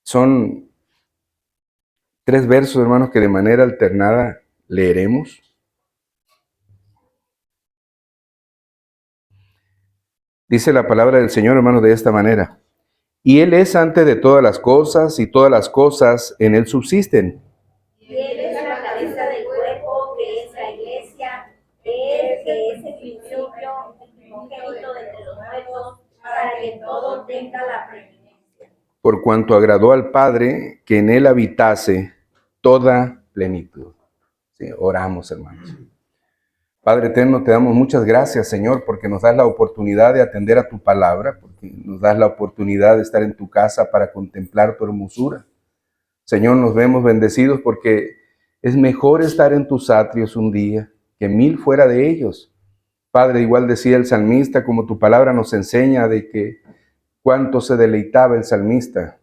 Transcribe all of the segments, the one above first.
Son 3 versos, hermanos, que de manera alternada leeremos. Dice la palabra del Señor, hermanos, de esta manera. Y Él es antes de todas las cosas, y todas las cosas en Él subsisten. Y Él es la cabeza del cuerpo, que es la iglesia, Él que es el principio, el primogénito de entre los muertos, para que todo tenga la preeminencia. Por cuanto agradó al Padre que en Él habitase toda plenitud. Sí, oramos, hermanos. Padre eterno, te damos muchas gracias, Señor, porque nos das la oportunidad de atender a tu palabra, porque nos das la oportunidad de estar en tu casa para contemplar tu hermosura. Señor, nos vemos bendecidos porque es mejor estar en tus atrios un día que 1000 fuera de ellos. Padre, igual decía el salmista, como tu palabra nos enseña de que cuánto se deleitaba el salmista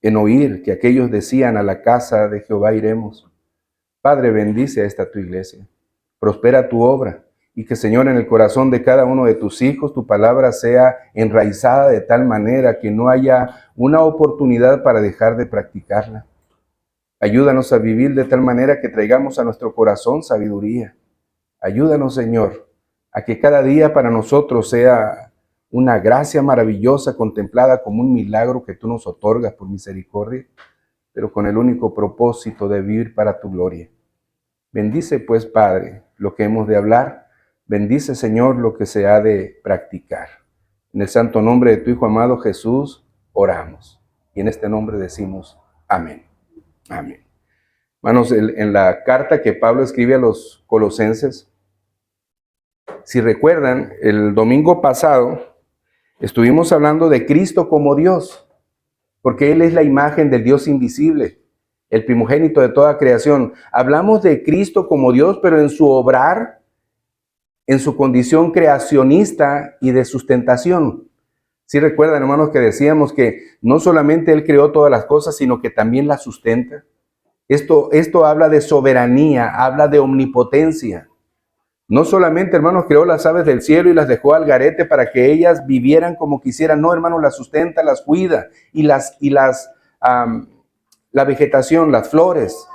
en oír que aquellos decían: a la casa de Jehová iremos. Padre, bendice a esta tu iglesia. Prospera tu obra y que, Señor, en el corazón de cada uno de tus hijos tu palabra sea enraizada de tal manera que no haya una oportunidad para dejar de practicarla. Ayúdanos a vivir de tal manera que traigamos a nuestro corazón sabiduría. Ayúdanos, Señor, a que cada día para nosotros sea una gracia maravillosa contemplada como un milagro que tú nos otorgas por misericordia, pero con el único propósito de vivir para tu gloria. Bendice, pues, Padre, lo que hemos de hablar. Bendice, Señor, lo que se ha de practicar. En el santo nombre de tu Hijo amado Jesús, oramos. Y en este nombre decimos amén. Amén. Hermanos, en la carta que Pablo escribe a los colosenses, si recuerdan, el domingo pasado estuvimos hablando de Cristo como Dios, porque Él es la imagen del Dios invisible, el primogénito de toda creación. Hablamos de Cristo como Dios, pero en su obrar, en su condición creacionista y de sustentación. ¿Sí recuerdan, hermanos, que decíamos que no solamente Él creó todas las cosas, sino que también las sustenta? Esto habla de soberanía, habla de omnipotencia. No solamente, hermanos, creó las aves del cielo y las dejó al garete para que ellas vivieran como quisieran. No, hermanos, las sustenta, las cuida. La vegetación, las flores,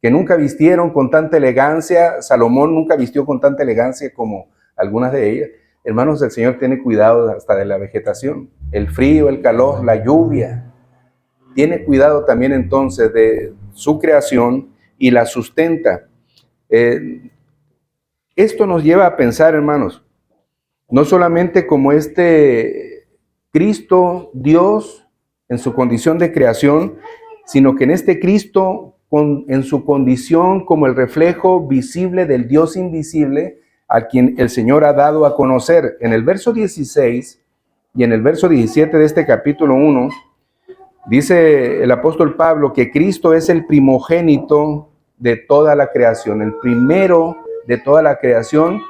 que nunca vistieron con tanta elegancia. Salomón nunca vistió con tanta elegancia como algunas de ellas. Hermanos, el Señor tiene cuidado hasta de la vegetación. El frío, el calor, la lluvia. Tiene cuidado también entonces de su creación y la sustenta. Esto nos lleva a pensar, hermanos, no solamente como este Cristo, Dios, en su condición de creación, sino que en este Cristo, en su condición como el reflejo visible del Dios invisible, a quien el Señor ha dado a conocer. En el verso 16 y en el verso 17 de este capítulo 1, dice el apóstol Pablo que Cristo es el primogénito de toda la creación, el primero de toda la creación,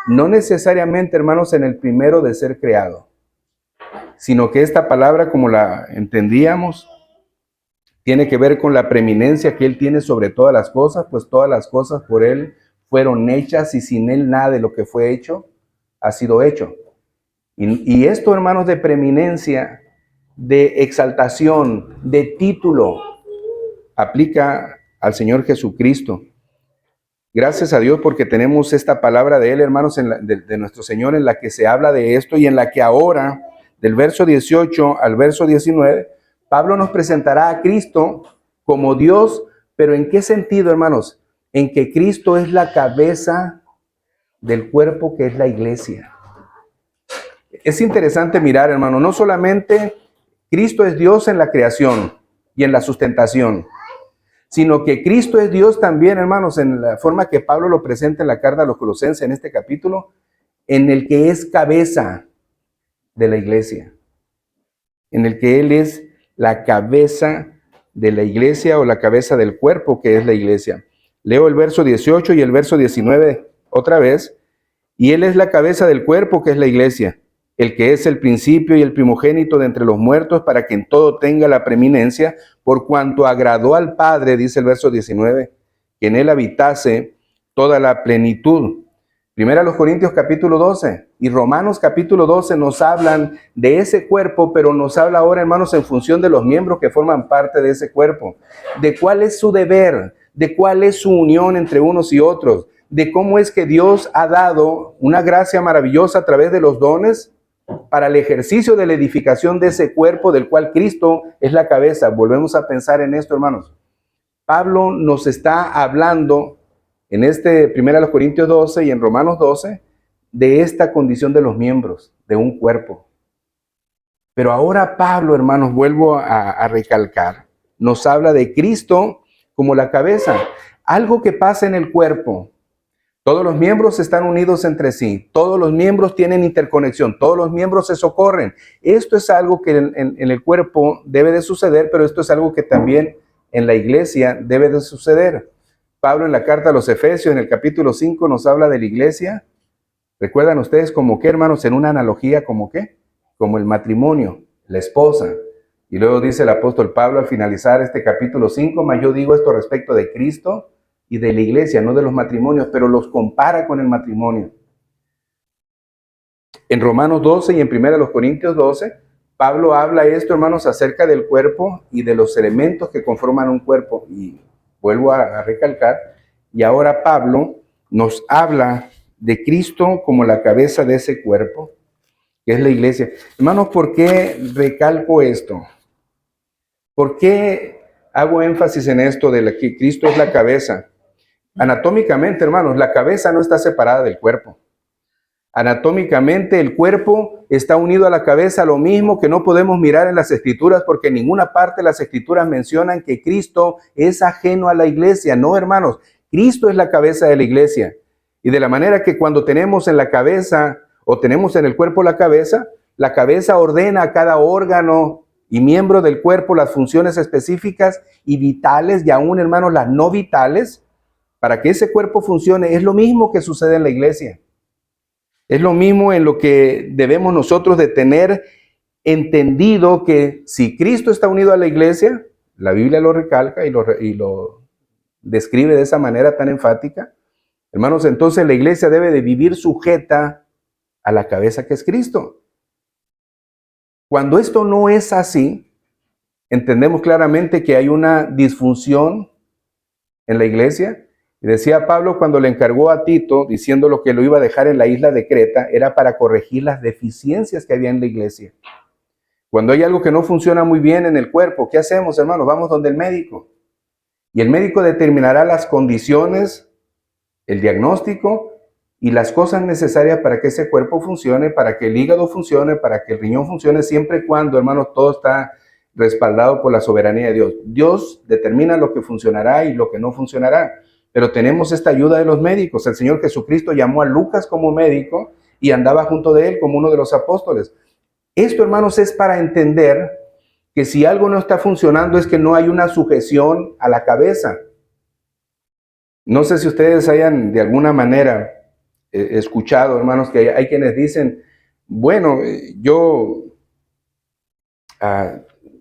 no necesariamente, hermanos, en el primero de ser creado, sino que esta palabra, como la entendíamos, tiene que ver con la preeminencia que Él tiene sobre todas las cosas, pues todas las cosas por Él fueron hechas y sin Él nada de lo que fue hecho ha sido hecho. Y esto, hermanos, de preeminencia, de exaltación, de título, aplica al Señor Jesucristo. Gracias a Dios porque tenemos esta palabra de Él, hermanos, de nuestro Señor, en la que se habla de esto y en la que ahora, del verso 18 al verso 19, Pablo nos presentará a Cristo como Dios, pero ¿en qué sentido, hermanos? En que Cristo es la cabeza del cuerpo que es la iglesia. Es interesante mirar, hermano, no solamente Cristo es Dios en la creación y en la sustentación, sino que Cristo es Dios también, hermanos, en la forma que Pablo lo presenta en la carta a los Colosenses en este capítulo, en el que es cabeza de la iglesia, en el que Él es la cabeza de la iglesia o la cabeza del cuerpo que es la iglesia. Leo el verso 18 y el verso 19 otra vez. Y Él es la cabeza del cuerpo que es la iglesia, el que es el principio y el primogénito de entre los muertos, para que en todo tenga la preeminencia, por cuanto agradó al Padre, dice el verso 19, que en Él habitase toda la plenitud. Primera a los Corintios capítulo 12 y Romanos capítulo 12 nos hablan de ese cuerpo, pero nos habla ahora, hermanos, en función de los miembros que forman parte de ese cuerpo, de cuál es su deber, de cuál es su unión entre unos y otros, de cómo es que Dios ha dado una gracia maravillosa a través de los dones para el ejercicio de la edificación de ese cuerpo del cual Cristo es la cabeza. Volvemos a pensar en esto, hermanos. Pablo nos está hablando en 1 Corintios 12 y en Romanos 12 de esta condición de los miembros de un cuerpo. Pero ahora Pablo, hermanos, vuelvo a recalcar, nos habla de Cristo como la cabeza. Algo que pasa en el cuerpo. Todos los miembros están unidos entre sí. Todos los miembros tienen interconexión. Todos los miembros se socorren. Esto es algo que en el cuerpo debe de suceder, pero esto es algo que también en la iglesia debe de suceder. Pablo en la carta a los Efesios, en el capítulo 5, nos habla de la iglesia. ¿Recuerdan ustedes como qué, hermanos? En una analogía, ¿como qué? Como el matrimonio, la esposa. Y luego dice el apóstol Pablo al finalizar este capítulo 5, mas yo digo esto respecto de Cristo y de la iglesia, no de los matrimonios, pero los compara con el matrimonio. En Romanos 12 y en 1 Corintios 12, Pablo habla esto, hermanos, acerca del cuerpo y de los elementos que conforman un cuerpo. Y vuelvo a recalcar, y ahora Pablo nos habla de Cristo como la cabeza de ese cuerpo, que es la iglesia. Hermanos, ¿por qué recalco esto? ¿Por qué hago énfasis en esto de que Cristo es la cabeza? Anatómicamente, hermanos, la cabeza no está separada del cuerpo. Anatómicamente el cuerpo está unido a la cabeza, lo mismo que no podemos mirar en las Escrituras, porque en ninguna parte de las Escrituras mencionan que Cristo es ajeno a la iglesia. No, hermanos, Cristo es la cabeza de la iglesia. Y de la manera que cuando tenemos en la cabeza o tenemos en el cuerpo la cabeza ordena a cada órgano y miembro del cuerpo las funciones específicas y vitales, y aún, hermanos, las no vitales, para que ese cuerpo funcione. Es lo mismo que sucede en la iglesia. Es lo mismo en lo que debemos nosotros de tener entendido, que si Cristo está unido a la iglesia, la Biblia lo recalca y lo describe de esa manera tan enfática, hermanos, entonces la iglesia debe de vivir sujeta a la cabeza que es Cristo. Cuando esto no es así, entendemos claramente que hay una disfunción en la iglesia. Y decía Pablo cuando le encargó a Tito, diciendo lo que lo iba a dejar en la isla de Creta, era para corregir las deficiencias que había en la iglesia. Cuando hay algo que no funciona muy bien en el cuerpo, ¿qué hacemos, hermanos? Vamos donde el médico. Y el médico determinará las condiciones, el diagnóstico y las cosas necesarias para que ese cuerpo funcione, para que el hígado funcione, para que el riñón funcione, siempre y cuando, hermanos, todo está respaldado por la soberanía de Dios. Dios determina lo que funcionará y lo que no funcionará. Pero tenemos esta ayuda de los médicos. El Señor Jesucristo llamó a Lucas como médico y andaba junto de él como uno de los apóstoles. Esto, hermanos, es para entender que si algo no está funcionando es que no hay una sujeción a la cabeza. No sé si ustedes hayan de alguna manera escuchado, hermanos, que hay quienes dicen, bueno, yo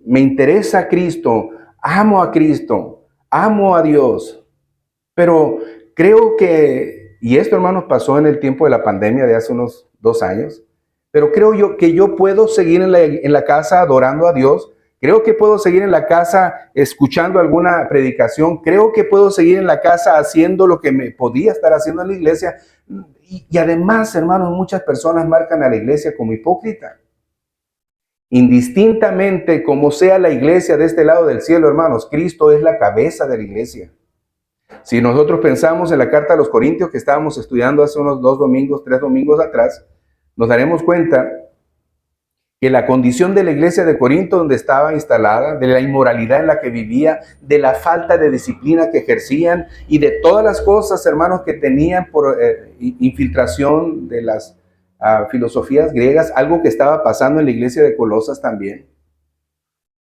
me interesa Cristo, amo a Dios. Pero creo que, y esto, hermanos, pasó en el tiempo de la pandemia de hace unos 2 años, pero creo yo que yo puedo seguir en la casa adorando a Dios, creo que puedo seguir en la casa escuchando alguna predicación, creo que puedo seguir en la casa haciendo lo que me podía estar haciendo en la iglesia. Y además, hermanos, muchas personas marcan a la iglesia como hipócrita. Indistintamente como sea la iglesia de este lado del cielo, hermanos, Cristo es la cabeza de la iglesia. Si nosotros pensamos en la carta a los Corintios que estábamos estudiando hace unos 3 domingos atrás, nos daremos cuenta que la condición de la iglesia de Corinto donde estaba instalada, de la inmoralidad en la que vivía, de la falta de disciplina que ejercían y de todas las cosas, hermanos, que tenían por infiltración de las filosofías griegas, algo que estaba pasando en la iglesia de Colosas también.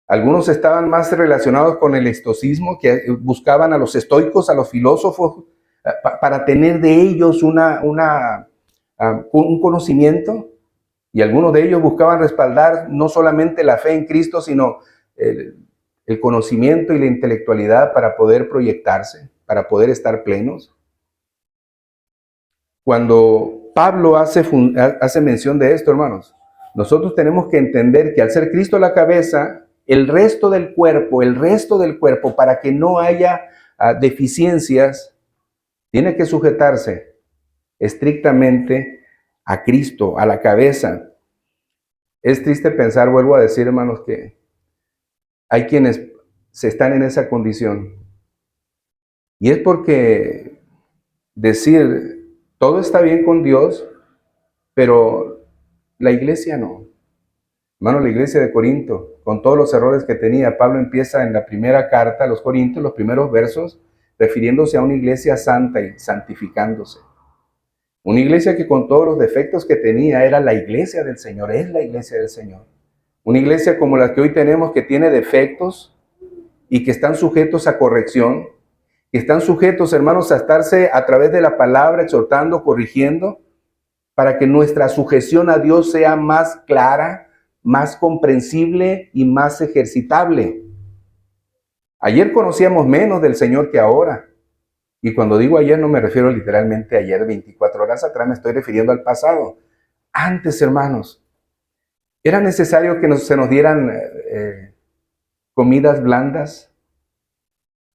Algunos estaban más relacionados con el estoicismo, que buscaban a los estoicos, a los filósofos, para tener de ellos un conocimiento. Y algunos de ellos buscaban respaldar no solamente la fe en Cristo, sino el conocimiento y la intelectualidad para poder proyectarse, para poder estar plenos. Cuando Pablo hace mención de esto, hermanos, nosotros tenemos que entender que al ser Cristo la cabeza, el resto del cuerpo, para que no haya deficiencias, tiene que sujetarse estrictamente a Cristo, a la cabeza. Es triste pensar, vuelvo a decir, hermanos, que hay quienes se están en esa condición. Y es porque decir, todo está bien con Dios, pero la iglesia no. Hermano, la iglesia de Corinto, con todos los errores que tenía, Pablo empieza en la primera carta a los Corintios, los primeros versos, refiriéndose a una iglesia santa y santificándose. Una iglesia que con todos los defectos que tenía era la iglesia del Señor, es la iglesia del Señor. Una iglesia como la que hoy tenemos, que tiene defectos y que están sujetos a corrección, que están sujetos, hermanos, a estarse a través de la palabra exhortando, corrigiendo, para que nuestra sujeción a Dios sea más clara, más comprensible y más ejercitable. Ayer conocíamos menos del Señor que ahora. Y cuando digo ayer no me refiero literalmente a ayer, 24 horas atrás, me estoy refiriendo al pasado. Antes, hermanos, era necesario que se nos dieran comidas blandas.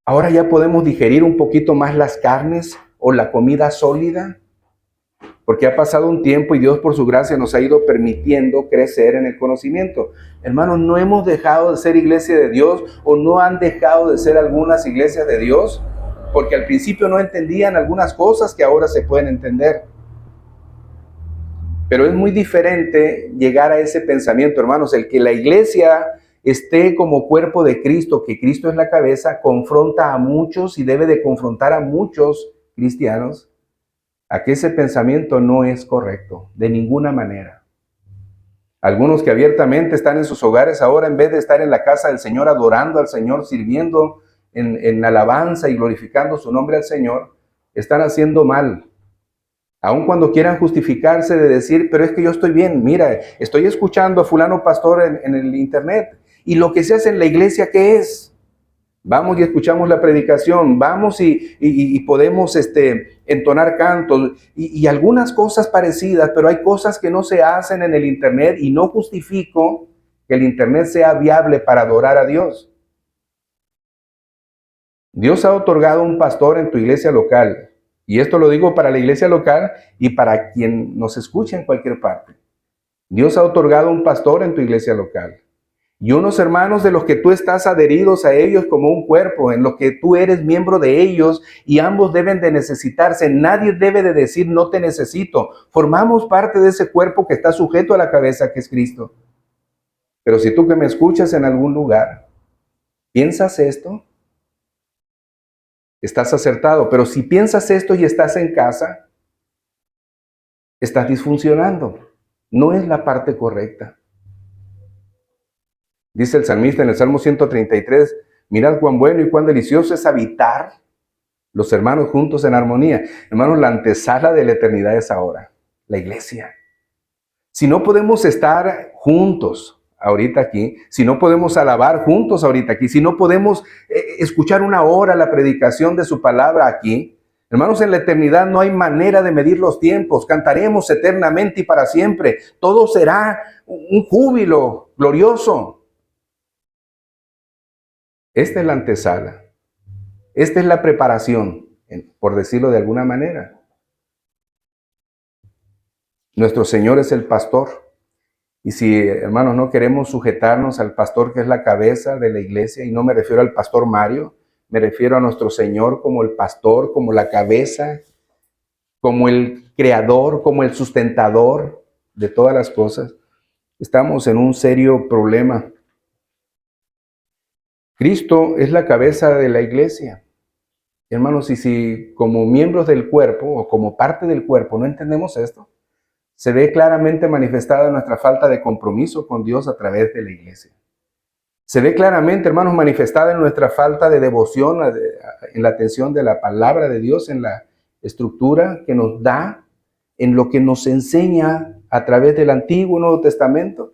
Ahora ya podemos digerir un poquito más las carnes o la comida sólida, porque ha pasado un tiempo y Dios por su gracia nos ha ido permitiendo crecer en el conocimiento. Hermanos, no hemos dejado de ser iglesia de Dios, o no han dejado de ser algunas iglesias de Dios, porque al principio no entendían algunas cosas que ahora se pueden entender. Pero es muy diferente llegar a ese pensamiento, hermanos. El que la iglesia esté como cuerpo de Cristo, que Cristo es la cabeza, confronta a muchos y debe de confrontar a muchos cristianos a que ese pensamiento no es correcto, de ninguna manera. Algunos que abiertamente están en sus hogares ahora, en vez de estar en la casa del Señor, adorando al Señor, sirviendo en alabanza y glorificando su nombre al Señor, están haciendo mal. Aun cuando quieran justificarse de decir, pero es que yo estoy bien, mira, estoy escuchando a fulano pastor en el internet, y lo que se hace en la iglesia, ¿qué es? Vamos y escuchamos la predicación, vamos y podemos entonar cantos y algunas cosas parecidas, pero hay cosas que no se hacen en el internet, y no justifico que el internet sea viable para adorar a Dios. Dios ha otorgado un pastor en tu iglesia local, y esto lo digo para la iglesia local y para quien nos escuche en cualquier parte. Dios ha otorgado un pastor en tu iglesia local y unos hermanos de los que tú estás adheridos a ellos como un cuerpo, en los que tú eres miembro de ellos, y ambos deben de necesitarse. Nadie debe de decir no te necesito. Formamos parte de ese cuerpo que está sujeto a la cabeza, que es Cristo. Pero si tú que me escuchas en algún lugar, ¿piensas esto? Estás acertado. Pero si piensas esto y estás en casa, estás disfuncionando. No es la parte correcta. Dice el salmista en el Salmo 133, mirad cuán bueno y cuán delicioso es habitar los hermanos juntos en armonía. Hermanos, la antesala de la eternidad es ahora, la iglesia. Si no podemos estar juntos ahorita aquí, si no podemos alabar juntos ahorita aquí, si no podemos escuchar una hora la predicación de su palabra aquí, hermanos, en la eternidad no hay manera de medir los tiempos. Cantaremos eternamente y para siempre. Todo será un júbilo glorioso. Esta es la antesala. Esta es la preparación, por decirlo de alguna manera. Nuestro Señor es el pastor. Y si, hermanos, no queremos sujetarnos al pastor que es la cabeza de la iglesia, y no me refiero al pastor Mario, me refiero a nuestro Señor como el pastor, como la cabeza, como el creador, como el sustentador de todas las cosas, estamos en un serio problema. Cristo es la cabeza de la iglesia. Hermanos, y si como miembros del cuerpo o como parte del cuerpo no entendemos esto, se ve claramente manifestada nuestra falta de compromiso con Dios a través de la iglesia. Se ve claramente, hermanos, manifestada en nuestra falta de devoción, en la atención de la palabra de Dios, en la estructura que nos da, en lo que nos enseña a través del Antiguo y Nuevo Testamento.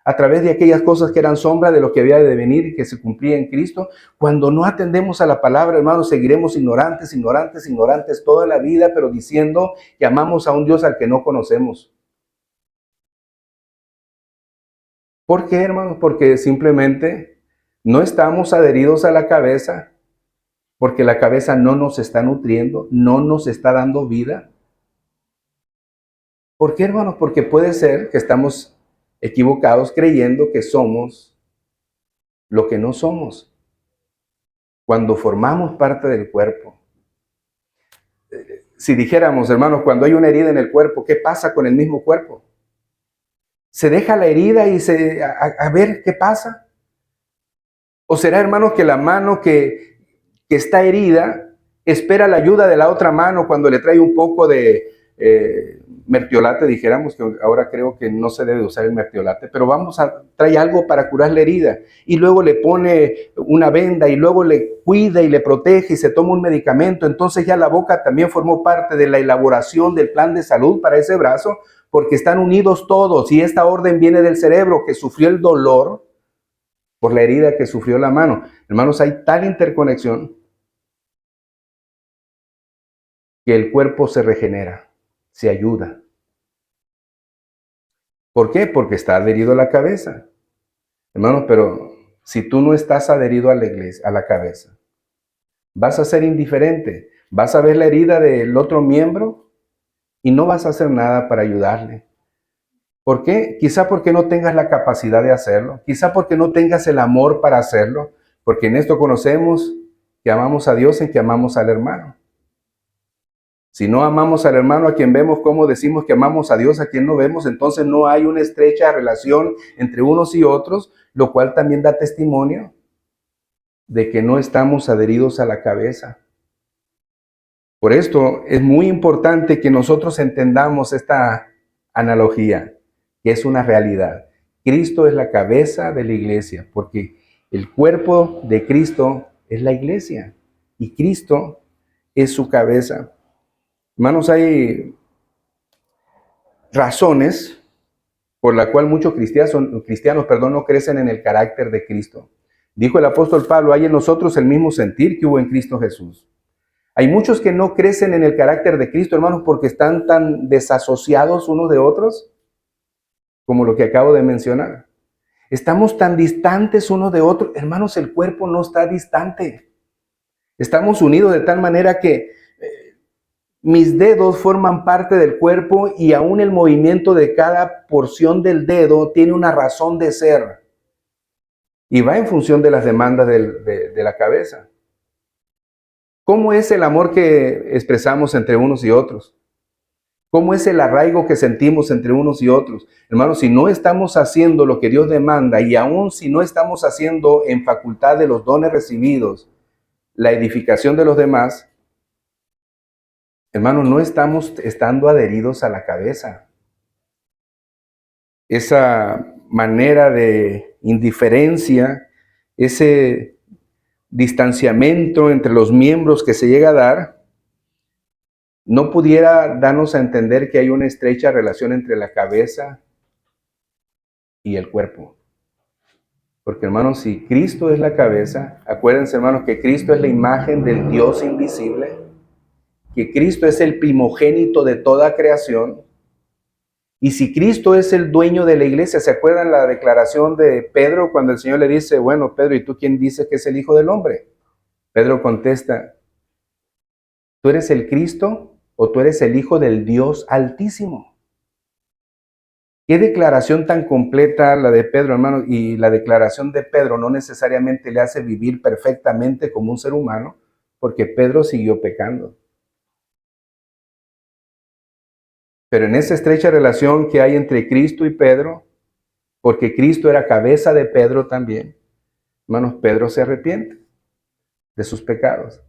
a través de aquellas cosas que eran sombra de lo que había de venir y que se cumplía en Cristo. Cuando no atendemos a la palabra, hermanos, seguiremos ignorantes toda la vida, pero diciendo que amamos a un Dios al que no conocemos. ¿Por qué, hermanos? Porque simplemente no estamos adheridos a la cabeza, porque la cabeza no nos está nutriendo, no nos está dando vida. ¿Por qué, hermanos? Porque puede ser que estamos equivocados creyendo que somos lo que no somos cuando formamos parte del cuerpo. Si dijéramos, hermanos, cuando hay una herida en el cuerpo, ¿qué pasa con el mismo cuerpo? ¿Se deja la herida y a ver qué pasa? ¿O será, hermanos, que la mano que está herida espera la ayuda de la otra mano cuando le trae un poco de mertiolate, dijéramos, que ahora creo que no se debe usar el mertiolate, pero trae algo para curar la herida y luego le pone una venda y luego le cuida y le protege y se toma un medicamento? Entonces ya la boca también formó parte de la elaboración del plan de salud para ese brazo, porque están unidos todos y esta orden viene del cerebro que sufrió el dolor por la herida que sufrió la mano. Hermanos, hay tal interconexión que el cuerpo se regenera, se ayuda. ¿Por qué? Porque está adherido a la cabeza. Hermanos, pero si tú no estás adherido a la iglesia, a la cabeza, vas a ser indiferente, vas a ver la herida del otro miembro y no vas a hacer nada para ayudarle. ¿Por qué? Quizá porque no tengas la capacidad de hacerlo, quizá porque no tengas el amor para hacerlo, porque en esto conocemos que amamos a Dios en que amamos al hermano. Si no amamos al hermano a quien vemos, ¿cómo decimos que amamos a Dios a quien no vemos? Entonces no hay una estrecha relación entre unos y otros, lo cual también da testimonio de que no estamos adheridos a la cabeza. Por esto es muy importante que nosotros entendamos esta analogía, que es una realidad. Cristo es la cabeza de la iglesia, porque el cuerpo de Cristo es la iglesia y Cristo es su cabeza. Hermanos, hay razones por la cual muchos cristianos no crecen en el carácter de Cristo. Dijo el apóstol Pablo, hay en nosotros el mismo sentir que hubo en Cristo Jesús. Hay muchos que no crecen en el carácter de Cristo, hermanos, porque están tan desasociados unos de otros, como lo que acabo de mencionar. Estamos tan distantes unos de otros. Hermanos, el cuerpo no está distante. Estamos unidos de tal manera que mis dedos forman parte del cuerpo y aún el movimiento de cada porción del dedo tiene una razón de ser. Y va en función de las demandas de la cabeza. ¿Cómo es el amor que expresamos entre unos y otros? ¿Cómo es el arraigo que sentimos entre unos y otros? Hermanos, si no estamos haciendo lo que Dios demanda y aún si no estamos haciendo en facultad de los dones recibidos la edificación de los demás, hermanos, no estamos estando adheridos a la cabeza. Esa manera de indiferencia, ese distanciamiento entre los miembros que se llega a dar, no pudiera darnos a entender que hay una estrecha relación entre la cabeza y el cuerpo. Porque, hermanos, si Cristo es la cabeza, acuérdense, hermanos, que Cristo es la imagen del Dios invisible, que Cristo es el primogénito de toda creación, y si Cristo es el dueño de la iglesia, ¿se acuerdan la declaración de Pedro cuando el Señor le dice, bueno, Pedro, ¿y tú quién dices que es el Hijo del Hombre? Pedro contesta, ¿tú eres el Cristo o tú eres el Hijo del Dios Altísimo? Qué declaración tan completa la de Pedro, hermano, y la declaración de Pedro no necesariamente le hace vivir perfectamente como un ser humano, porque Pedro siguió pecando. Pero en esa estrecha relación que hay entre Cristo y Pedro, porque Cristo era cabeza de Pedro también, hermanos, Pedro se arrepiente de sus pecados.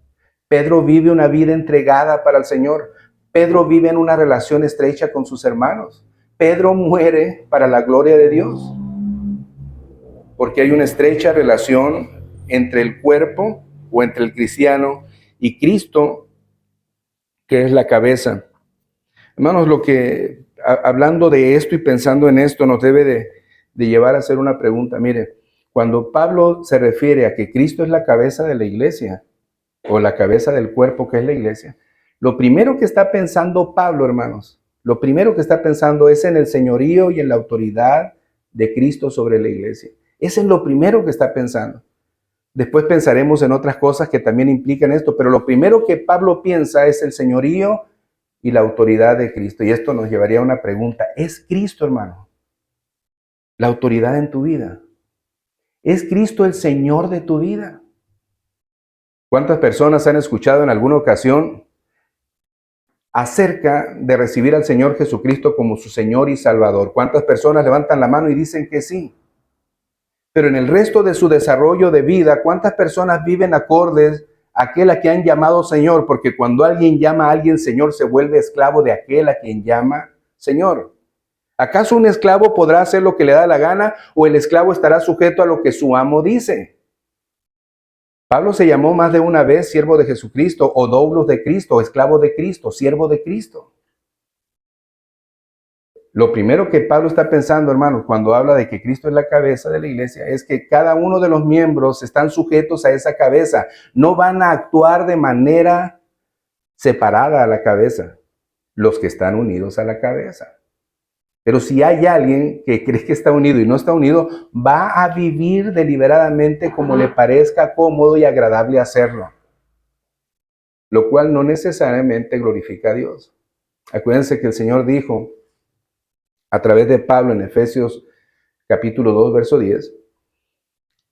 Pedro vive una vida entregada para el Señor. Pedro vive en una relación estrecha con sus hermanos. Pedro muere para la gloria de Dios, porque hay una estrecha relación entre el cuerpo o entre el cristiano y Cristo, que es la cabeza. Hermanos, hablando de esto y pensando en esto, nos debe de llevar a hacer una pregunta. Mire, cuando Pablo se refiere a que Cristo es la cabeza de la iglesia, o la cabeza del cuerpo que es la iglesia, lo primero que está pensando Pablo, hermanos, lo primero que está pensando es en el señorío y en la autoridad de Cristo sobre la iglesia. Ese es lo primero que está pensando. Después pensaremos en otras cosas que también implican esto, pero lo primero que Pablo piensa es el señorío y la autoridad de Cristo. Y esto nos llevaría a una pregunta. ¿Es Cristo, hermano, la autoridad en tu vida? ¿Es Cristo el Señor de tu vida? ¿Cuántas personas han escuchado en alguna ocasión acerca de recibir al Señor Jesucristo como su Señor y Salvador? ¿Cuántas personas levantan la mano y dicen que sí? Pero en el resto de su desarrollo de vida, ¿cuántas personas viven acordes a aquel a quien han llamado Señor? Porque cuando alguien llama a alguien Señor, se vuelve esclavo de aquel a quien llama Señor. ¿Acaso un esclavo podrá hacer lo que le da la gana o el esclavo estará sujeto a lo que su amo dice? Pablo se llamó más de una vez siervo de Jesucristo, o doulos de Cristo, esclavo de Cristo, siervo de Cristo. Lo primero que Pablo está pensando, hermanos, cuando habla de que Cristo es la cabeza de la iglesia, es que cada uno de los miembros están sujetos a esa cabeza. No van a actuar de manera separada a la cabeza, los que están unidos a la cabeza. Pero si hay alguien que cree que está unido y no está unido, va a vivir deliberadamente como le parezca cómodo y agradable hacerlo, lo cual no necesariamente glorifica a Dios. Acuérdense que el Señor dijo a través de Pablo en Efesios capítulo 2, verso 10,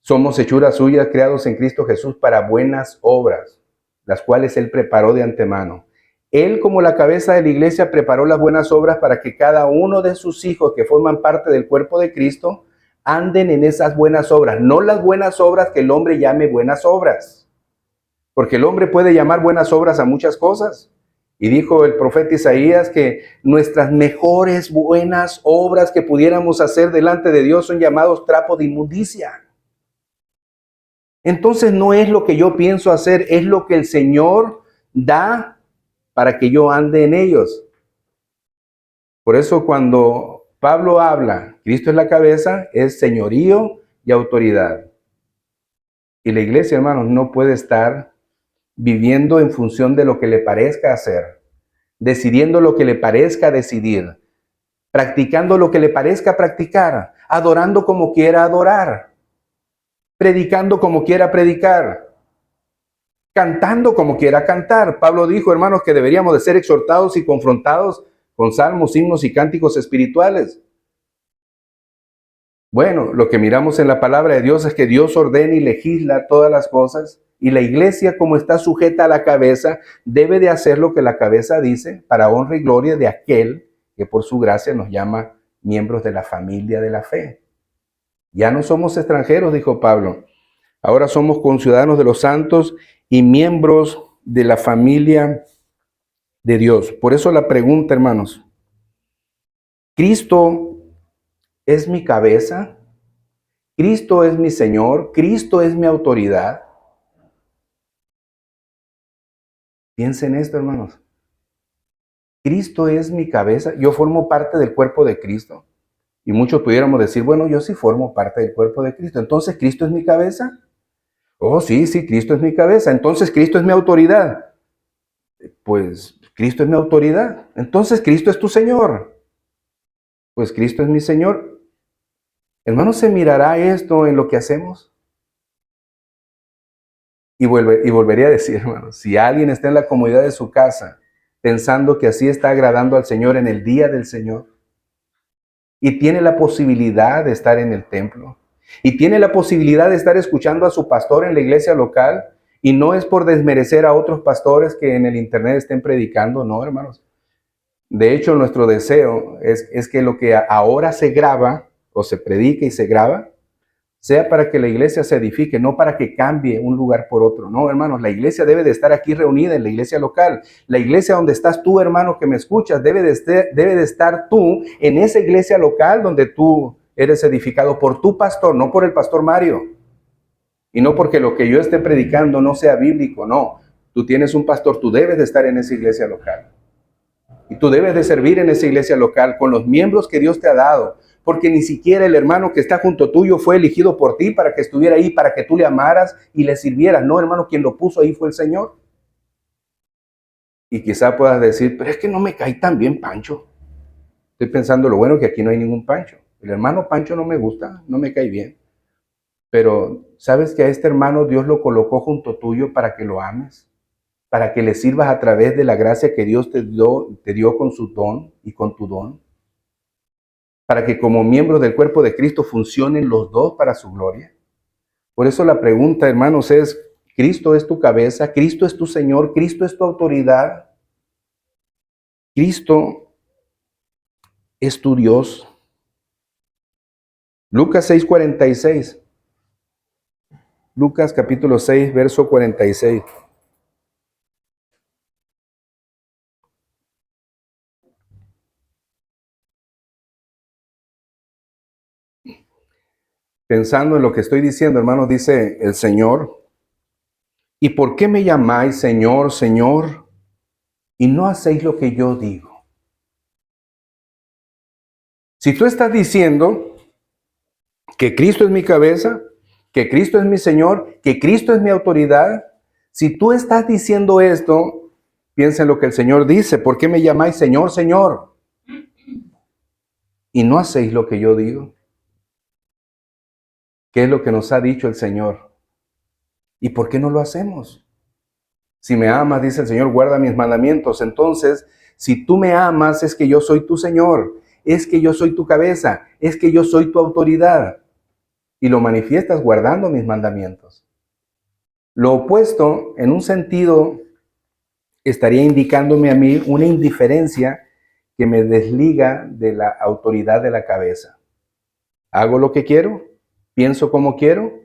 somos hechuras suyas, creados en Cristo Jesús para buenas obras, las cuales Él preparó de antemano. Él, como la cabeza de la iglesia, preparó las buenas obras para que cada uno de sus hijos que forman parte del cuerpo de Cristo anden en esas buenas obras. No las buenas obras que el hombre llame buenas obras, porque el hombre puede llamar buenas obras a muchas cosas. Y dijo el profeta Isaías que nuestras mejores buenas obras que pudiéramos hacer delante de Dios son llamados trapos de inmundicia. Entonces no es lo que yo pienso hacer, es lo que el Señor da para que yo ande en ellos. Por eso cuando Pablo habla, Cristo es la cabeza, es señorío y autoridad. Y la iglesia, hermanos, no puede estar viviendo en función de lo que le parezca hacer, decidiendo lo que le parezca decidir, practicando lo que le parezca practicar, adorando como quiera adorar, predicando como quiera predicar, cantando como quiera cantar. Pablo dijo, hermanos, que deberíamos de ser exhortados y confrontados con salmos, himnos y cánticos espirituales. Bueno, lo que miramos en la palabra de Dios es que Dios ordena y legisla todas las cosas, y la iglesia, como está sujeta a la cabeza, debe de hacer lo que la cabeza dice para honra y gloria de aquel que por su gracia nos llama miembros de la familia de la fe. Ya no somos extranjeros, dijo Pablo. Ahora somos conciudadanos de los santos y miembros de la familia de Dios. Por eso la pregunta, hermanos, ¿Cristo es mi cabeza? ¿Cristo es mi Señor? ¿Cristo es mi autoridad? Piensen en esto, hermanos. ¿Cristo es mi cabeza? ¿Yo formo parte del cuerpo de Cristo? Y muchos pudiéramos decir, bueno, yo sí formo parte del cuerpo de Cristo. Entonces, ¿Cristo es mi cabeza? Oh, sí, Cristo es mi cabeza. Entonces, ¿Cristo es mi autoridad? Pues, Cristo es mi autoridad. Entonces, ¿Cristo es tu Señor? Pues, Cristo es mi Señor. Hermanos, ¿se mirará esto en lo que hacemos? Y volvería a decir, hermanos, si alguien está en la comodidad de su casa, pensando que así está agradando al Señor en el día del Señor, y tiene la posibilidad de estar en el templo, y tiene la posibilidad de estar escuchando a su pastor en la iglesia local, y no es por desmerecer a otros pastores que en el internet estén predicando, no, hermanos. De hecho, nuestro deseo es que lo que ahora se graba, o se predica y se graba, sea para que la iglesia se edifique, no para que cambie un lugar por otro. No, hermanos, la iglesia debe de estar aquí reunida en la iglesia local. La iglesia donde estás tú, hermano, que me escuchas, debe de estar tú en esa iglesia local donde tú eres edificado por tu pastor, no por el pastor Mario. Y no porque lo que yo esté predicando no sea bíblico, no. Tú tienes un pastor, tú debes de estar en esa iglesia local. Y tú debes de servir en esa iglesia local con los miembros que Dios te ha dado, porque ni siquiera el hermano que está junto tuyo fue elegido por ti para que estuviera ahí, para que tú le amaras y le sirvieras. No, hermano, quien lo puso ahí fue el Señor. Y quizá puedas decir, pero es que no me cae tan bien Pancho. Estoy pensando lo bueno que aquí no hay ningún Pancho. El hermano Pancho no me gusta, no me cae bien. Pero ¿sabes que a este hermano Dios lo colocó junto tuyo para que lo ames? Para que le sirvas a través de la gracia que Dios te dio con su don y con tu don. Para que como miembros del cuerpo de Cristo funcionen los dos para su gloria. Por eso la pregunta, hermanos, es, ¿Cristo es tu cabeza? ¿Cristo es tu Señor? ¿Cristo es tu autoridad? ¿Cristo es tu Dios? Lucas 6:46. Lucas capítulo 6, verso 46. Pensando en lo que estoy diciendo, hermanos, dice el Señor, ¿y por qué me llamáis Señor, Señor, y no hacéis lo que yo digo? Si tú estás diciendo que Cristo es mi cabeza, que Cristo es mi Señor, que Cristo es mi autoridad, si tú estás diciendo esto, piensa en lo que el Señor dice, ¿por qué me llamáis Señor, Señor? Y no hacéis lo que yo digo. ¿Qué es lo que nos ha dicho el Señor? ¿Y por qué no lo hacemos? Si me amas, dice el Señor, guarda mis mandamientos. Entonces, si tú me amas, es que yo soy tu Señor, es que yo soy tu cabeza, es que yo soy tu autoridad. Y lo manifiestas guardando mis mandamientos. Lo opuesto, en un sentido, estaría indicándome a mí una indiferencia que me desliga de la autoridad de la cabeza. ¿Hago lo que quiero? ¿Pienso como quiero?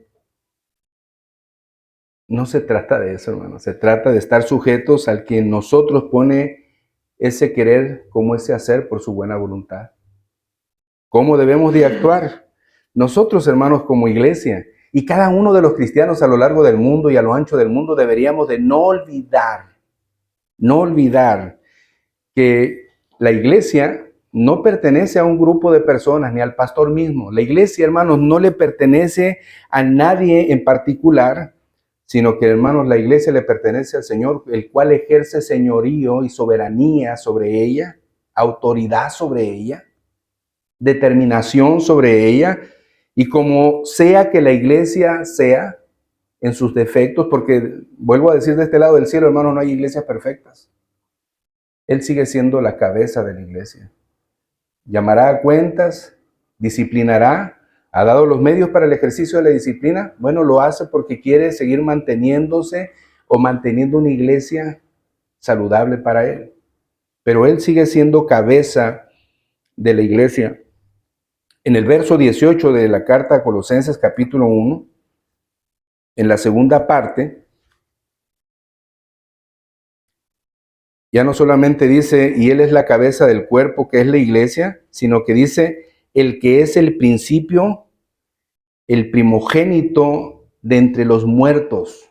No se trata de eso, hermano. Se trata de estar sujetos al que nosotros pone ese querer como ese hacer por su buena voluntad. ¿Cómo debemos de actuar? Nosotros, hermanos, como iglesia, y cada uno de los cristianos a lo largo del mundo y a lo ancho del mundo, deberíamos de no olvidar que la iglesia no pertenece a un grupo de personas ni al pastor mismo. La iglesia, hermanos, no le pertenece a nadie en particular, sino que, hermanos, la iglesia le pertenece al Señor, el cual ejerce señorío y soberanía sobre ella, autoridad sobre ella, determinación sobre ella, y como sea que la iglesia sea en sus defectos, porque vuelvo a decir de este lado del cielo, hermanos, no hay iglesias perfectas. Él sigue siendo la cabeza de la iglesia. Llamará a cuentas, disciplinará, ha dado los medios para el ejercicio de la disciplina. Bueno, lo hace porque quiere seguir manteniéndose o manteniendo una iglesia saludable para él. Pero él sigue siendo cabeza de la iglesia. En el verso 18 de la carta a Colosenses capítulo 1, en la segunda parte, ya no solamente dice, y él es la cabeza del cuerpo, que es la iglesia, sino que dice, el que es el principio, el primogénito de entre los muertos.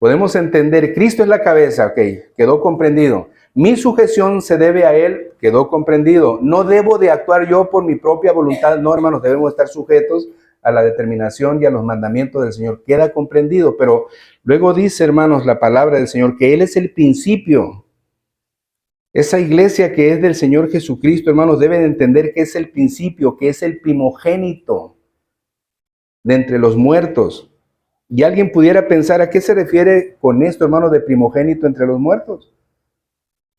Podemos entender, Cristo es la cabeza, ok, quedó comprendido. Mi sujeción se debe a Él, quedó comprendido. No debo de actuar yo por mi propia voluntad, no, hermanos, debemos estar sujetos a la determinación y a los mandamientos del Señor. Queda comprendido, pero luego dice, hermanos, la palabra del Señor, que Él es el principio. Esa iglesia que es del Señor Jesucristo, hermanos, debe de entender que es el principio, que es el primogénito de entre los muertos. Y alguien pudiera pensar, ¿a qué se refiere con esto, hermanos, de primogénito entre los muertos?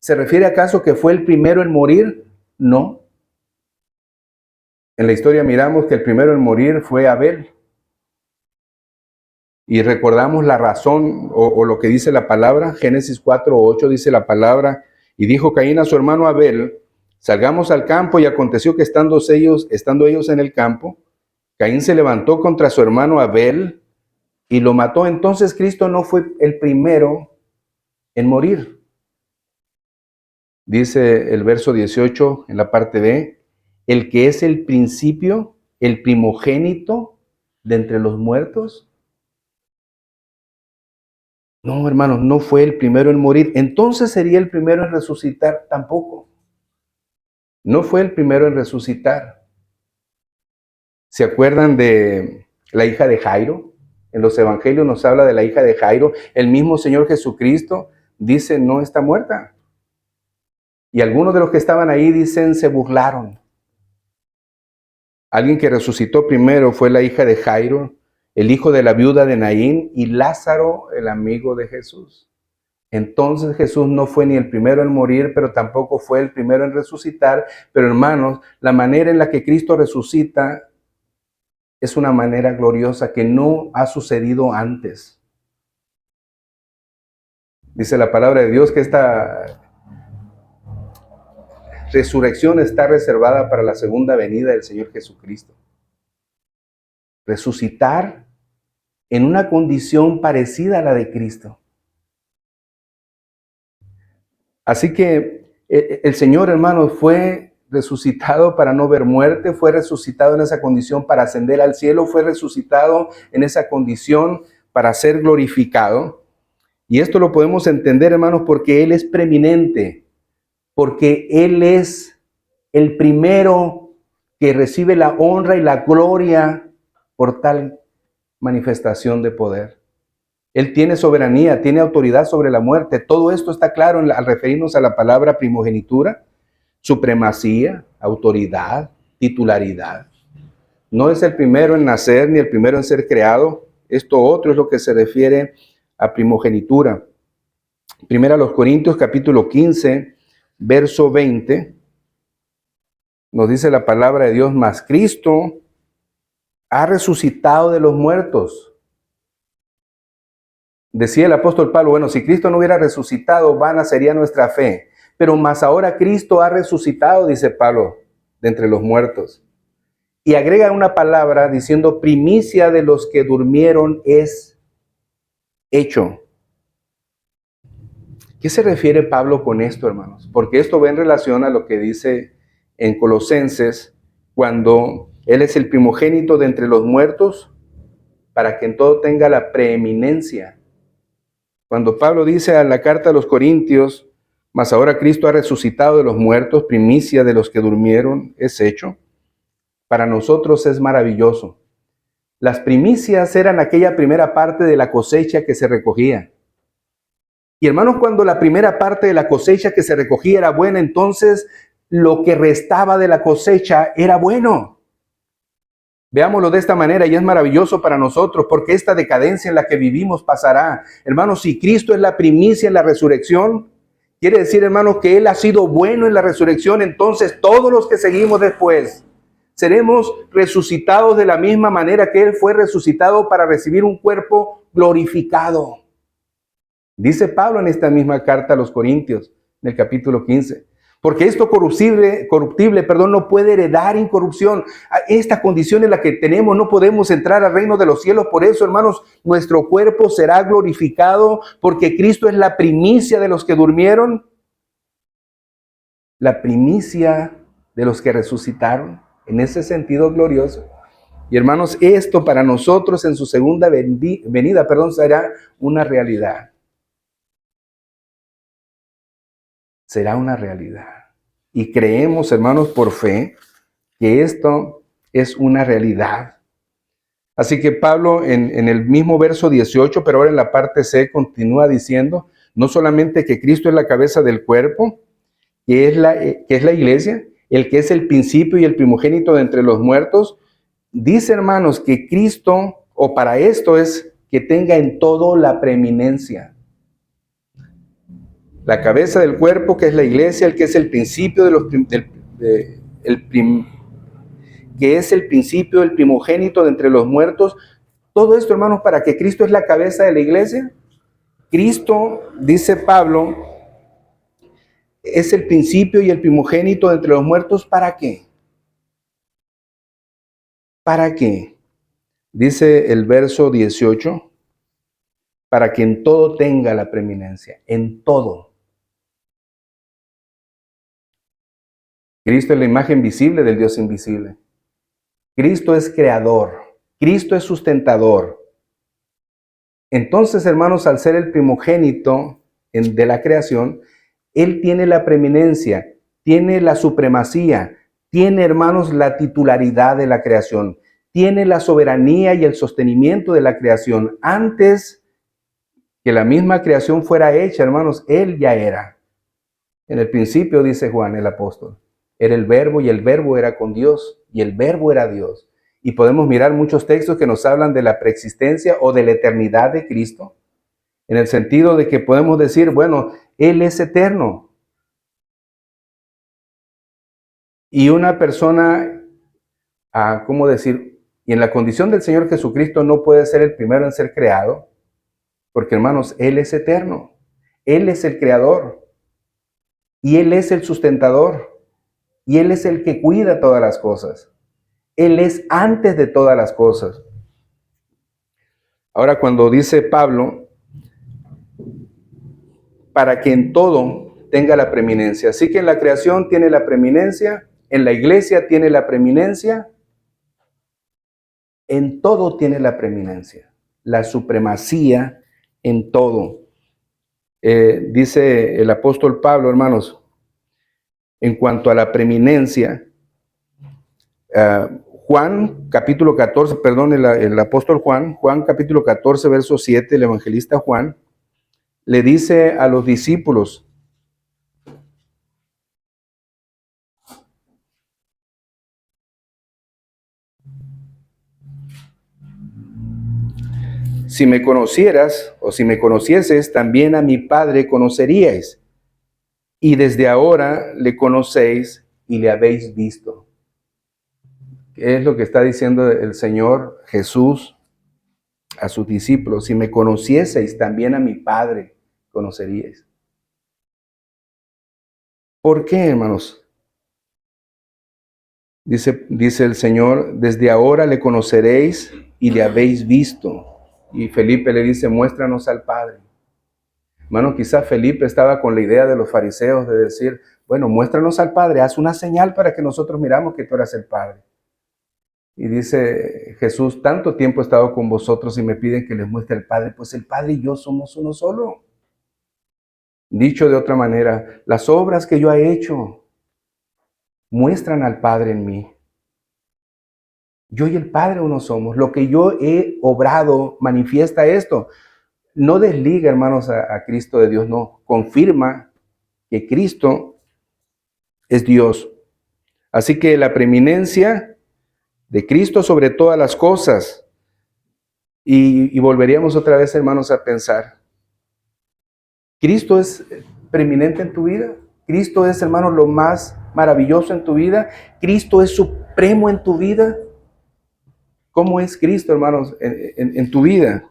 ¿Se refiere acaso que fue el primero en morir? No. En la historia miramos que el primero en morir fue Abel. Y recordamos la razón o lo que dice la palabra. Génesis 4:8 dice la palabra, y dijo Caín a su hermano Abel, salgamos al campo, y aconteció que estando ellos en el campo, Caín se levantó contra su hermano Abel y lo mató. Entonces Cristo no fue el primero en morir. Dice el verso 18 en la parte B, el que es el principio, el primogénito de entre los muertos. No, hermanos, no fue el primero en morir. Entonces sería el primero en resucitar tampoco. No fue el primero en resucitar. ¿Se acuerdan de la hija de Jairo? En los evangelios nos habla de la hija de Jairo. El mismo Señor Jesucristo dice, no está muerta. Y algunos de los que estaban ahí dicen, se burlaron. Alguien que resucitó primero fue la hija de Jairo, el hijo de la viuda de Naín, y Lázaro, el amigo de Jesús. Entonces Jesús no fue ni el primero en morir, pero tampoco fue el primero en resucitar. Pero hermanos, la manera en la que Cristo resucita es una manera gloriosa que no ha sucedido antes. Dice la palabra de Dios que esta resurrección está reservada para la segunda venida del Señor Jesucristo. Resucitar en una condición parecida a la de Cristo. Así que el Señor, hermanos, fue resucitado para no ver muerte, fue resucitado en esa condición para ascender al cielo, fue resucitado en esa condición para ser glorificado. Y esto lo podemos entender, hermanos, porque Él es preeminente, porque Él es el primero que recibe la honra y la gloria por tal manifestación de poder. Él tiene soberanía, tiene autoridad sobre la muerte. Todo esto está claro al referirnos a la palabra primogenitura, supremacía, autoridad, titularidad. No es el primero en nacer ni el primero en ser creado. Esto otro es lo que se refiere a primogenitura. Primera a los Corintios capítulo 15, verso 20. Nos dice la palabra de Dios, mas Cristo ha resucitado de los muertos. Decía el apóstol Pablo, bueno, si Cristo no hubiera resucitado, vana sería nuestra fe. Pero más ahora Cristo ha resucitado, dice Pablo, de entre los muertos. Y agrega una palabra diciendo, primicia de los que durmieron es hecho. ¿Qué se refiere Pablo con esto, hermanos? Porque esto va en relación a lo que dice en Colosenses, cuando Él es el primogénito de entre los muertos, para que en todo tenga la preeminencia. Cuando Pablo dice en la carta a los Corintios, mas ahora Cristo ha resucitado de los muertos, primicia de los que durmieron, es hecho. Para nosotros es maravilloso. Las primicias eran aquella primera parte de la cosecha que se recogía. Y hermanos, cuando la primera parte de la cosecha que se recogía era buena, entonces lo que restaba de la cosecha era bueno. Veámoslo de esta manera y es maravilloso para nosotros porque esta decadencia en la que vivimos pasará. Hermanos, si Cristo es la primicia en la resurrección, quiere decir, hermanos, que Él ha sido bueno en la resurrección, entonces todos los que seguimos después seremos resucitados de la misma manera que Él fue resucitado para recibir un cuerpo glorificado. Dice Pablo en esta misma carta a los Corintios, en el capítulo 15. Porque esto corruptible, no puede heredar incorrupción. Esta condición en la que tenemos no podemos entrar al reino de los cielos. Por eso, hermanos, nuestro cuerpo será glorificado porque Cristo es la primicia de los que durmieron, la primicia de los que resucitaron, en ese sentido glorioso. Y hermanos, esto para nosotros en su segunda venida, será una realidad. Será una realidad. Y creemos, hermanos, por fe, que esto es una realidad. Así que Pablo en el mismo verso 18, pero ahora en la parte C, continúa diciendo, no solamente que Cristo es la cabeza del cuerpo, que es la iglesia, el que es el principio y el primogénito de entre los muertos, dice, hermanos, que Cristo, o para esto es que tenga en todo la preeminencia. La cabeza del cuerpo, que es la iglesia, el que es el principio que es el principio, el primogénito de entre los muertos. Todo esto, hermanos, para que Cristo es la cabeza de la iglesia. Cristo, dice Pablo, es el principio y el primogénito de entre los muertos. ¿Para qué? ¿Para qué? Dice el verso 18, para que en todo tenga la preeminencia, en todo. Cristo es la imagen visible del Dios invisible. Cristo es creador. Cristo es sustentador. Entonces, hermanos, al ser el primogénito de la creación, Él tiene la preeminencia. tiene la supremacía, tiene, hermanos, la titularidad de la creación, tiene la soberanía y el sostenimiento de la creación. Antes que la misma creación fuera hecha, hermanos, Él ya era. En el principio, dice Juan el apóstol, era el verbo y el verbo era con Dios y el verbo era Dios. Y podemos mirar muchos textos que nos hablan de la preexistencia o de la eternidad de Cristo, en el sentido de que podemos decir, bueno, Él es eterno. Y una persona, ¿cómo decir? Y en la condición del Señor Jesucristo no puede ser el primero en ser creado, porque hermanos, Él es eterno. Él es el creador. Y Él es el sustentador. Y Él es el que cuida todas las cosas. Él es antes de todas las cosas. Ahora, cuando dice Pablo, para que en todo tenga la preeminencia. Así que en la creación tiene la preeminencia, en la iglesia tiene la preeminencia, en todo tiene la preeminencia, la supremacía en todo. Dice el apóstol Pablo, hermanos, en cuanto a la preeminencia, Juan capítulo 14, perdón, el apóstol Juan capítulo 14, verso 7, el evangelista Juan, le dice a los discípulos, si me conocieras o si me conocieses, también a mi Padre conoceríais. Y desde ahora le conocéis y le habéis visto. ¿Qué es lo que está diciendo el Señor Jesús a sus discípulos? Si me conocieseis, también a mi Padre conoceríais. ¿Por qué, hermanos? Dice el Señor, desde ahora le conoceréis y le habéis visto. Y Felipe le dice, muéstranos al Padre. Hermano, quizás Felipe estaba con la idea de los fariseos de decir, bueno, muéstranos al Padre, haz una señal para que nosotros miramos que tú eres el Padre. Y dice Jesús, tanto tiempo he estado con vosotros y me piden que les muestre al Padre, pues el Padre y yo somos uno solo. Dicho de otra manera, las obras que yo he hecho muestran al Padre en mí. Yo y el Padre uno somos. Lo que yo he obrado manifiesta esto. No desliga, hermanos, a Cristo de Dios, no. Confirma que Cristo es Dios. Así que la preeminencia de Cristo sobre todas las cosas. Y volveríamos otra vez, hermanos, a pensar. ¿Cristo es preeminente en tu vida? ¿Cristo es, hermanos, lo más maravilloso en tu vida? ¿Cristo es supremo en tu vida? ¿Cómo es Cristo, hermanos, en tu vida?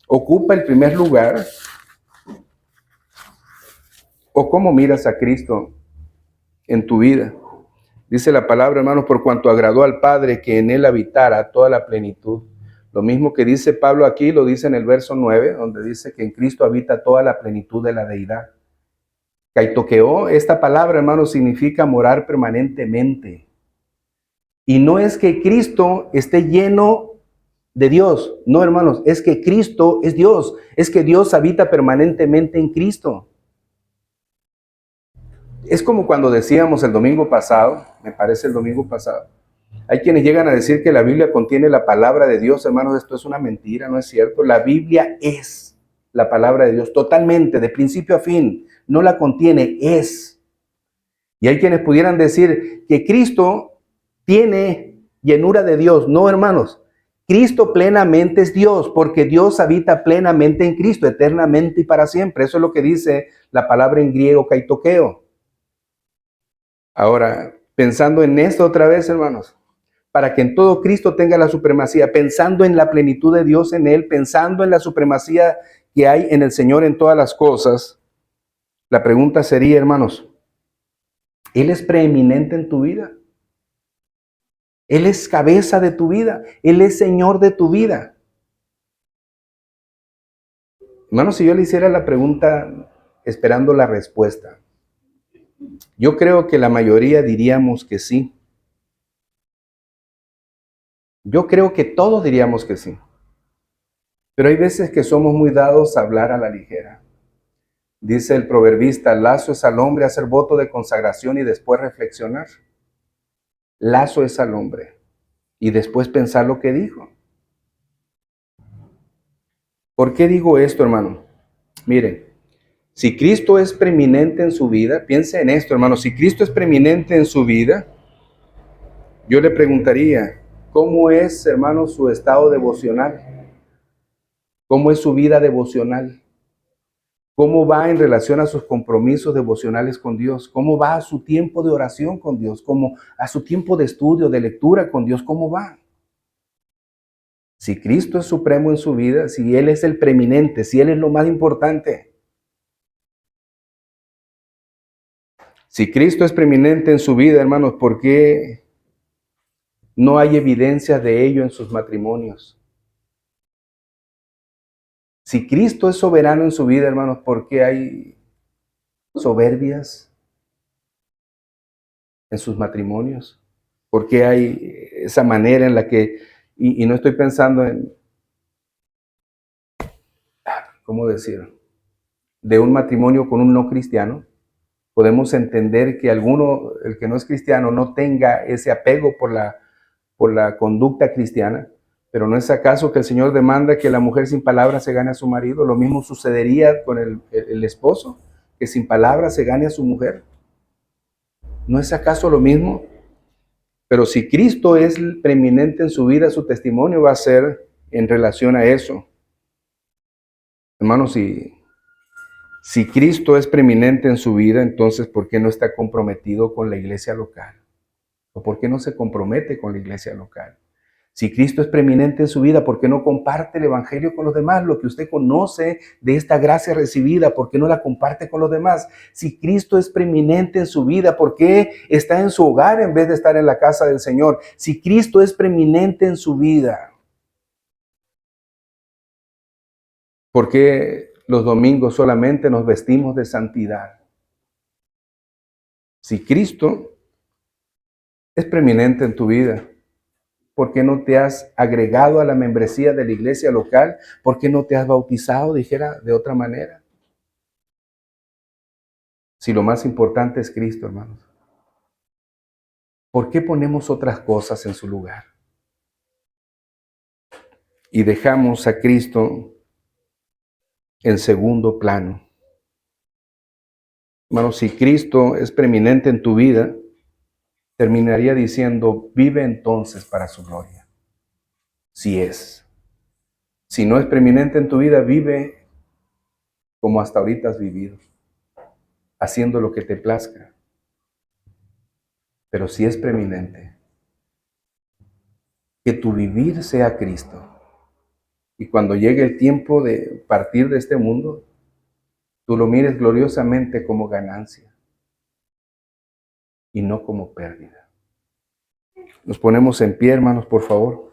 ¿Ocupa el primer lugar? ¿O cómo miras a Cristo en tu vida? Dice la palabra, hermanos, por cuanto agradó al Padre que en Él habitara toda la plenitud. Lo mismo que dice Pablo aquí, lo dice en el verso 9, donde dice que en Cristo habita toda la plenitud de la deidad. Kaitoqueo, esta palabra, hermanos, significa morar permanentemente. Y no es que Cristo esté lleno de Dios. No, hermanos, es que Cristo es Dios. Es que Dios habita permanentemente en Cristo. Es como cuando decíamos el domingo pasado, me parece el domingo pasado, hay quienes llegan a decir que la Biblia contiene la palabra de Dios. Hermanos, esto es una mentira, no es cierto. La Biblia es la palabra de Dios totalmente, de principio a fin. No la contiene, es. Y hay quienes pudieran decir que Cristo tiene llenura de Dios. No, hermanos. Cristo plenamente es Dios, porque Dios habita plenamente en Cristo, eternamente y para siempre. Eso es lo que dice la palabra en griego kaitoqueo. Ahora, pensando en esto otra vez, hermanos, para que en todo Cristo tenga la supremacía, pensando en la plenitud de Dios en Él, pensando en la supremacía que hay en el Señor en todas las cosas, la pregunta sería, hermanos, ¿Él es preeminente en tu vida? Él es cabeza de tu vida. Él es Señor de tu vida. Hermanos, si yo le hiciera la pregunta esperando la respuesta, yo creo que la mayoría diríamos que sí. Yo creo que todos diríamos que sí. Pero hay veces que somos muy dados a hablar a la ligera. Dice el proverbista, lazo es al hombre hacer voto de consagración y después reflexionar. Lazo es al hombre y después pensar lo que dijo. ¿Por qué digo esto, hermano? Miren, si Cristo es preeminente en su vida, piense en esto, hermano, si Cristo es preeminente en su vida, yo le preguntaría, ¿cómo es, hermano, su estado devocional? ¿Cómo es su vida devocional? ¿Cómo va en relación a sus compromisos devocionales con Dios? ¿Cómo va a su tiempo de oración con Dios? ¿Cómo a su tiempo de estudio, de lectura con Dios? ¿Cómo va? Si Cristo es supremo en su vida, si Él es el preeminente, si Él es lo más importante, si Cristo es preeminente en su vida, hermanos, ¿por qué no hay evidencia de ello en sus matrimonios? Si Cristo es soberano en su vida, hermanos, ¿por qué hay soberbias en sus matrimonios? ¿Por qué hay esa manera en la que, y no estoy pensando en, ¿cómo decir?, de un matrimonio con un no cristiano? Podemos entender que alguno, el que no es cristiano, no tenga ese apego por la conducta cristiana, pero ¿no es acaso que el Señor demanda que la mujer sin palabras se gane a su marido? Lo mismo sucedería con el esposo, que sin palabras se gane a su mujer. ¿No es acaso lo mismo? Pero si Cristo es preeminente en su vida, su testimonio va a ser en relación a eso. Hermanos, si Cristo es preeminente en su vida, entonces ¿por qué no está comprometido con la iglesia local? ¿O por qué no se compromete con la iglesia local? Si Cristo es preeminente en su vida, ¿por qué no comparte el evangelio con los demás? Lo que usted conoce de esta gracia recibida, ¿por qué no la comparte con los demás? Si Cristo es preeminente en su vida, ¿por qué está en su hogar en vez de estar en la casa del Señor? Si Cristo es preeminente en su vida, ¿por qué los domingos solamente nos vestimos de santidad? Si Cristo es preeminente en tu vida, ¿por qué no te has agregado a la membresía de la iglesia local? ¿Por qué no te has bautizado, dijera de otra manera? Si lo más importante es Cristo, hermanos. ¿Por qué ponemos otras cosas en su lugar? Y dejamos a Cristo en segundo plano. Hermanos, si Cristo es preeminente en tu vida, terminaría diciendo, vive entonces para su gloria. Si es. Si no es preeminente en tu vida, vive como hasta ahorita has vivido, haciendo lo que te plazca. Pero si es preeminente, que tu vivir sea Cristo. Y cuando llegue el tiempo de partir de este mundo, tú lo mires gloriosamente como ganancia y no como pérdida. Nos ponemos en pie, hermanos, por favor.